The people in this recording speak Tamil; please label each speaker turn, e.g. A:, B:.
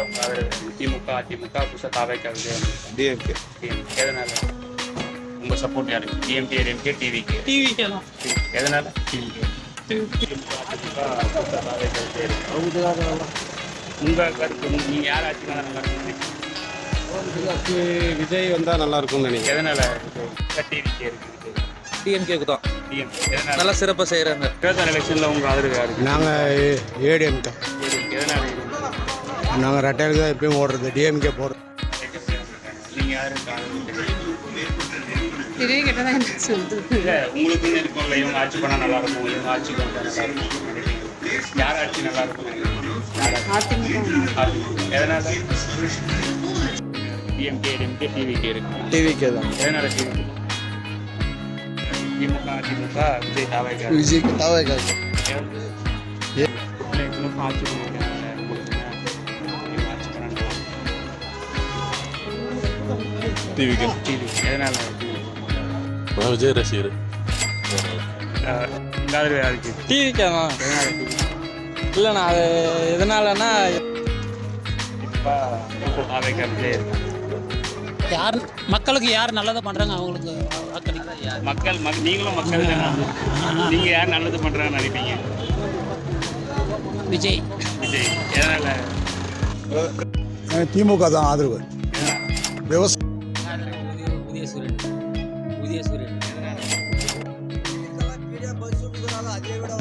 A: உங்க ஆதரவு திமுக, அதிமுக, புதுசா தாவேக்கா, விஜய்,
B: டிஎம்கே.
A: எதனால உங்க சப்போர்ட் யாருக்கு? DMK, DMK, TVK?
C: டிவிக்கே தான்.
A: எதனால டிவிகே? திமுக, அதிமுக, புதுசா தாவேக்கா, விஜய். உங்க கருத்து நீங்க யார் ஆட்சி பண்ணா நல்லா இருக்கும்?
B: விஜய் வந்தா நல்லா இருக்கும்னு நினைக்கிறேன்.
A: எதனால டிவிகே இருக்கு?
C: டிஎம்கேக்கு தான்.
A: டிஎம்கே எதனால?
C: நல்லா சிறப்பாக செய்கிறாங்க.
A: தேர்தல் எலெக்ஷன்ல உங்க ஆதரவு யாருக்கு?
B: நாங்கள் ஏடிஎம் தான்.
A: எதனால?
B: நாங்கள் ரெட்டையில தான் எப்பயும் ஓடுறது, டிஎம்கே போடுறது.
A: நீங்க யாருக்கு ஆதரவு?
D: இதே கேட்டால் தான் எனக்கு சொல்லுது.
A: இல்ல உங்களுக்குன்னு இருக்கும்ல, இவங்க ஆட்சி பண்ணா நல்லா இருக்கும், இவங்க ஆட்சிக்கு வந்தா நல்லா இருக்கும் நினைப்பீங்க. யார் ஆட்சி நல்லா இருக்கும் நினைக்கிறீங்க?
D: அதிமுக.
A: எதனால? டிஎம்கே, டிஎம்கே, டிவிகே இருக்கு.
B: டிவிகே தான்.
A: எதனால டிவிகே? திமுக, அதிமுக, விஜய், தாவேக்கா.
B: விஜய்க்கு தாவேக்கா.
A: இன்னும் ஆட்சி பண்ணுவாங்க ஆட்சி பண்ண
E: டிவிக்கு
A: டிவிகே. எதனால
E: நான் விஜய் ரசிகர்.
A: உங்க ஆதரவு யாருக்கு?
C: டிவிக்கே தான்.
A: எதனால டிவி?
C: இல்லைண்ணா அது எதனாலன்னா
A: இப்போ தாவேக்கா, விஜய் இருக்கு.
F: யார் மக்களுக்கு யார் நல்லதை பண்ணுறாங்க அவங்களுக்கு வாக்களிக்க.
A: மக்கள் நீங்களும் மக்கள் தானே. நீங்க யார் நல்லது பண்றாங்கன்னு நினைப்பீங்க?
F: விஜய்.
A: விஜய். எதனால?
B: திமுக தான் ஆதரவு. விவசாயம்
F: உதயசூரியன்.
B: அதே விட